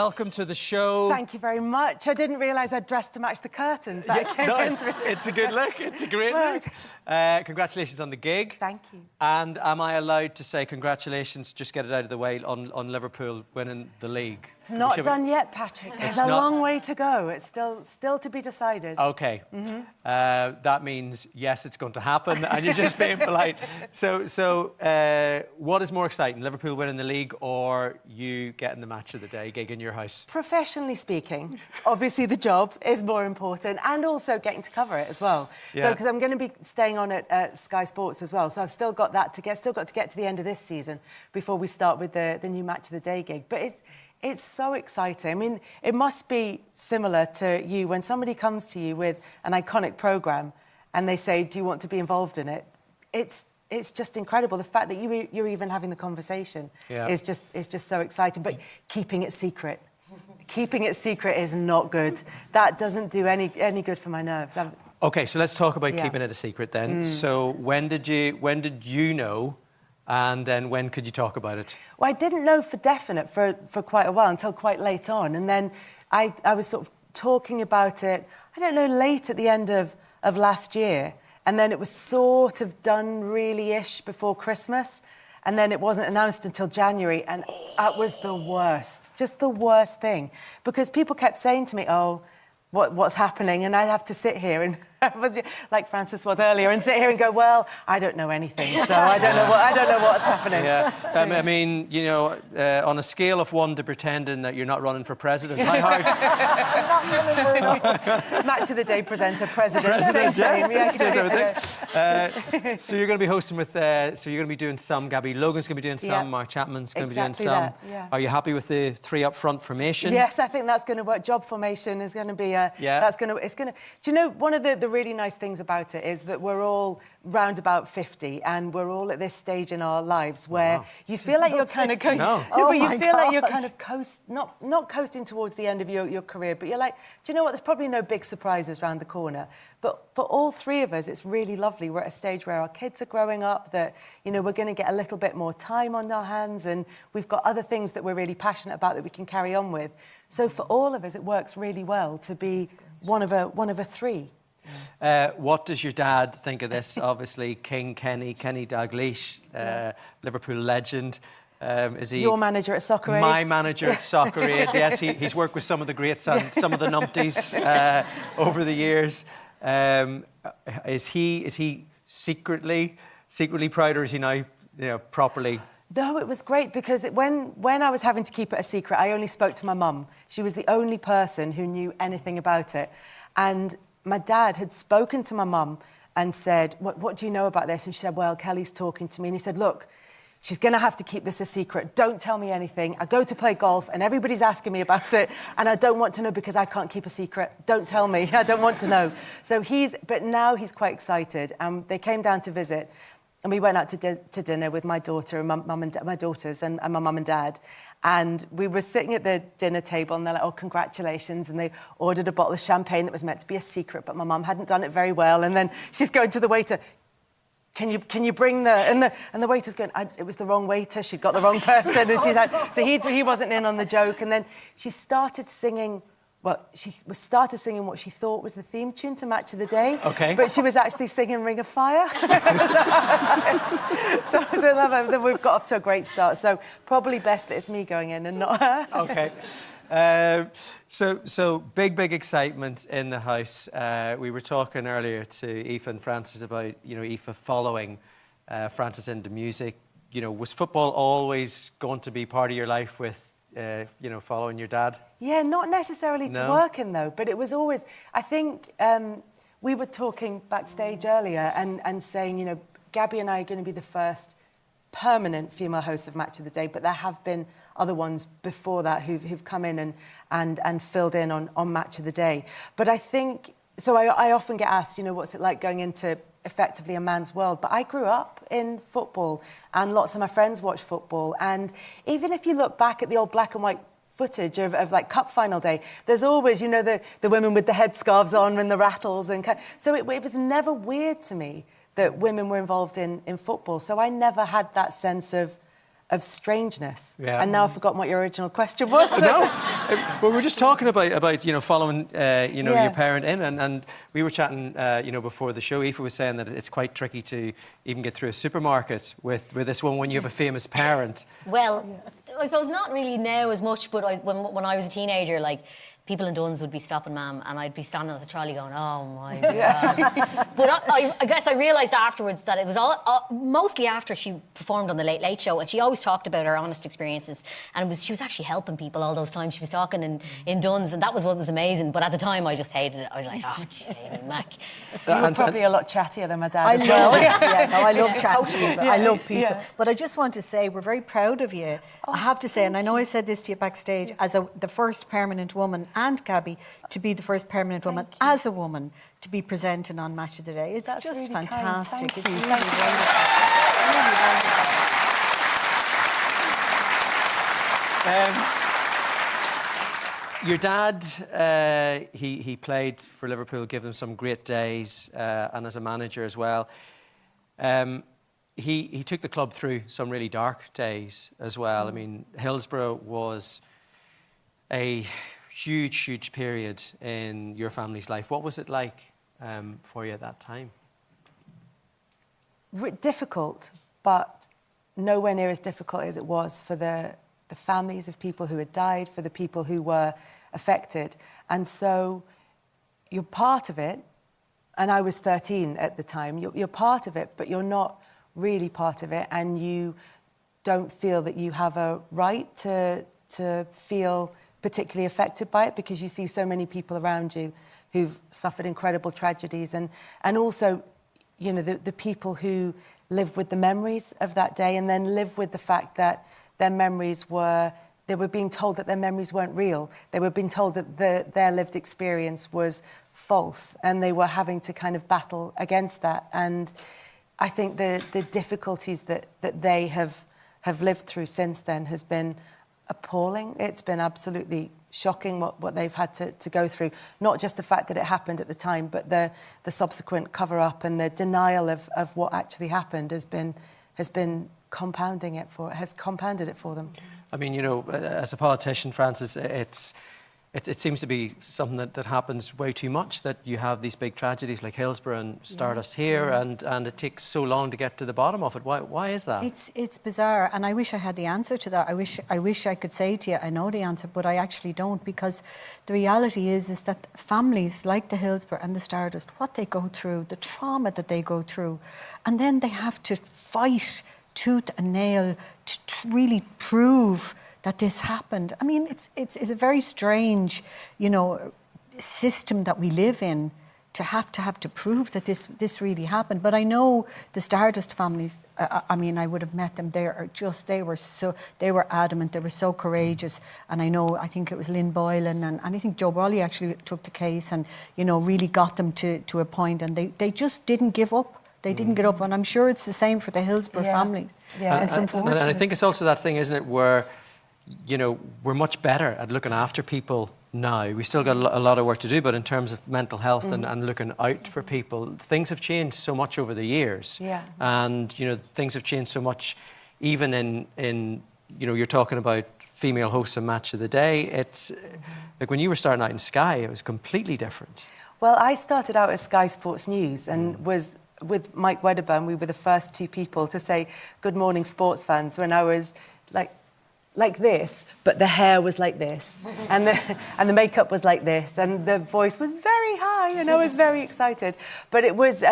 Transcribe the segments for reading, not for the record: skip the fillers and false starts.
welcome to the show. Thank you very much. I didn't realise I'd dressed to match the curtains that I came in through. It's a good look. It's a great look. Congratulations on the gig. Thank you. And am I allowed to say congratulations, just get it out of the way, on Liverpool winning the league? It's not done yet, Patrick. There's a long way to go. It's still to be decided. OK. That means, yes, it's going to happen, and you're just being polite. So what is more exciting, Liverpool winning the league or you getting the match of the day gig in your house? Professionally speaking, obviously the job is more important, and also getting to cover it as well. Yeah. So, because I'm going to be staying on at Sky Sports as well, so I've still got that to get. Still got to get to the end of this season before we start with the new match of the day gig. But it's so exciting. I mean, it must be similar to you when somebody comes to you with an iconic programme and they say, do you want to be involved in it? It's just incredible. The fact that you're even having the conversation is just so exciting. But keeping it secret. Keeping it secret is not good. That doesn't do any good for my nerves. OK, so let's talk about keeping it a secret then. So when did you know? And then when could you talk about it? Well, I didn't know for definite for quite a while, until quite late on. And then I was sort of talking about it, I don't know, late at the end of last year. And then it was sort of done really-ish before Christmas. And then it wasn't announced until January. And that was the worst, just the worst thing. Because people kept saying to me, oh, what's happening? And I'd have to sit here and, like Francis was earlier, and sit here and go, well, I don't know anything, so I don't know what's happening. Yeah. I mean, you know, on a scale of 1 to pretending that you're not running for president, how hard? Not running very long. Match of the day presenter, president. Same. So you're going to be hosting with. So you're going to be doing some. Gabby Logan's going to be doing some. Mark Chapman's going to be doing some. That, yeah. Are you happy with the 3 up front formation? Yes, I think that's going to work. Job formation is going to be. That's going to. It's going to. Do you know one of the really nice things about it is that we're all round about 50, and we're all at this stage in our lives where you feel like you're kind of going. No. But you feel like you're kind of not coasting towards the end of your career, but you're like, do you know what? There's probably no big surprises around the corner. But for all 3 of us, it's really lovely. We're at a stage where our kids are growing up, that, you know, we're going to get a little bit more time on our hands, and we've got other things that we're really passionate about that we can carry on with. So for all of us, it works really well to be one of a 3. What does your dad think of this? Obviously, Kenny Dalglish, Liverpool legend. Is he your manager at Soccer Aid? My manager at Soccer Aid. Yes, he's worked with some of the greats and some of the numpties over the years. Is he secretly proud, or is he now, you know, properly? No, it was great because when I was having to keep it a secret, I only spoke to my mum. She was the only person who knew anything about it, and my dad had spoken to my mum and said, what do you know about this? And she said, well, Kelly's talking to me. And he said, look, she's going to have to keep this a secret. Don't tell me anything. I go to play golf and everybody's asking me about it, and I don't want to know because I can't keep a secret. Don't tell me. I don't want to know. So but now he's quite excited. They came down to visit, and we went out to dinner with my daughter and my daughters and my mum and dad. And we were sitting at the dinner table, and they're like, oh, congratulations. And they ordered a bottle of champagne that was meant to be a secret, but my mum hadn't done it very well. And then she's going to the waiter, can you bring the... And the waiter's going, it was the wrong waiter. She'd got the wrong person. And so he wasn't in on the joke. And then she started singing... Well, she started singing what she thought was the theme tune to Match of the Day. OK. But she was actually singing Ring of Fire. so we've got off to a great start. So probably best that it's me going in and not her. OK. So big excitement in the house. We were talking earlier to Aoife and Francis about, you know, Aoife following Francis into music. You know, was football always going to be part of your life with... you know, following your dad? Yeah, not necessarily to work in, though, but it was always... I think we were talking backstage earlier and saying, you know, Gabby and I are going to be the first permanent female hosts of Match of the Day, but there have been other ones before that who've come in and filled in on Match of the Day. But I think... So I often get asked, you know, what's it like going into effectively a man's world? But I grew up in football, and lots of my friends watch football. And even if you look back at the old black and white footage of like cup final day, there's always, you know, the women with the headscarves on and the rattles. So it was never weird to me that women were involved in football. So I never had that sense of strangeness. Yeah. And now I've forgotten what your original question was. No, well, we were just talking about following your parent in, and we were chatting before the show. Aoife was saying that it's quite tricky to even get through a supermarket with this one when you have a famous parent. Well, I suppose not really now as much, but when I was a teenager, like, people in Duns would be stopping Mam, and I'd be standing at the trolley going, oh my God. But I guess I realised afterwards that it was all mostly after she performed on the Late Late Show, and she always talked about her honest experiences, and she was actually helping people all those times. She was talking in Duns, and that was what was amazing. But at the time, I just hated it. I was like, oh, Jane Mac. You were probably a lot chattier than my dad as well. I love chatting to people. I love people. Yeah. But I just want to say, we're very proud of you. I have to say, and I know I said this to you backstage, as the first permanent woman, and Gabby, to be the first permanent woman as a woman to be presenting on Match of the Day. It's That's just really fantastic. Kind. It's Thank you. really wonderful. Your dad, he played for Liverpool, gave them some great days, and as a manager as well. He took the club through some really dark days as well. I mean, Hillsborough was a huge period in your family's life. What was it like for you at that time? Difficult, but nowhere near as difficult as it was for the families of people who had died, for the people who were affected. And so you're part of it, and I was 13 at the time. You're part of it, but you're not really part of it, and you don't feel that you have a right to feel particularly affected by it, because you see so many people around you who've suffered incredible tragedies, and also, the people who live with the memories of that day, and then live with the fact that their memories they were being told that their memories weren't real. They were being told that their lived experience was false, and they were having to kind of battle against that. And I think the difficulties that they have lived through since then has been appalling. It's been absolutely shocking what they've had to go through. Not just the fact that it happened at the time, but the subsequent cover-up and the denial of what actually happened has compounded it for them. I mean, as a politician, Frances, it seems to be something that happens way too much, that you have these big tragedies like Hillsborough and Stardust here, and it takes so long to get to the bottom of it. Why is that? It's bizarre, and I wish I had the answer to that. I wish I could say to you, I know the answer, but I actually don't, because the reality is that families like the Hillsborough and the Stardust, what they go through, the trauma that they go through, and then they have to fight tooth and nail to really prove that this happened. I mean, it's a very strange, system that we live in, to have to prove that this really happened. But I know the Stardust families. I would have met them. They were adamant. They were so courageous. And I think it was Lynn Boylan and I think Joe Brawley actually took the case and really got them to a point. And they just didn't give up. They didn't get up. And I'm sure it's the same for the Hillsborough family. Yeah. It's unfortunate. And I think it's also that thing, isn't it, where we're much better at looking after people now. We've still got a lot of work to do, but in terms of mental health and looking out for people, things have changed so much over the years. Yeah. And, things have changed so much even in you're talking about female hosts of Match of the Day. It's like when you were starting out in Sky, it was completely different. Well, I started out at Sky Sports News and was with Mike Wedderburn. We were the first two people to say good morning sports fans when I was like this, but the hair was like this, and the makeup was like this, and the voice was very high, and I was very excited. But it was,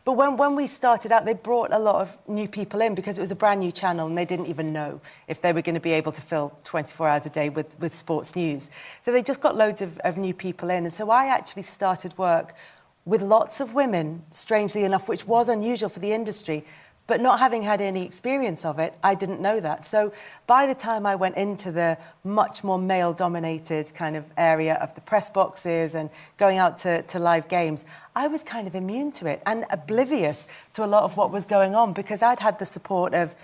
but when we started out, they brought a lot of new people in because it was a brand new channel, and they didn't even know if they were going to be able to fill 24 hours a day with sports news. So they just got loads of new people in, and so I actually started work with lots of women, strangely enough, which was unusual for the industry. But not having had any experience of it, I didn't know that. So by the time I went into the much more male-dominated kind of area of the press boxes and going out to live games, I was kind of immune to it and oblivious to a lot of what was going on because I'd had the support of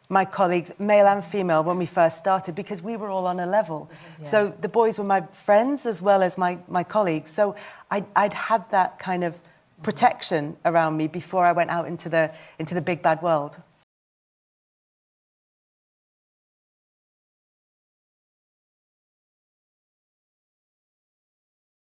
my colleagues, male and female, when we first started because we were all on a level. Yeah. So the boys were my friends as well as my colleagues. So I'd had that kind of protection around me before I went out into the big bad world.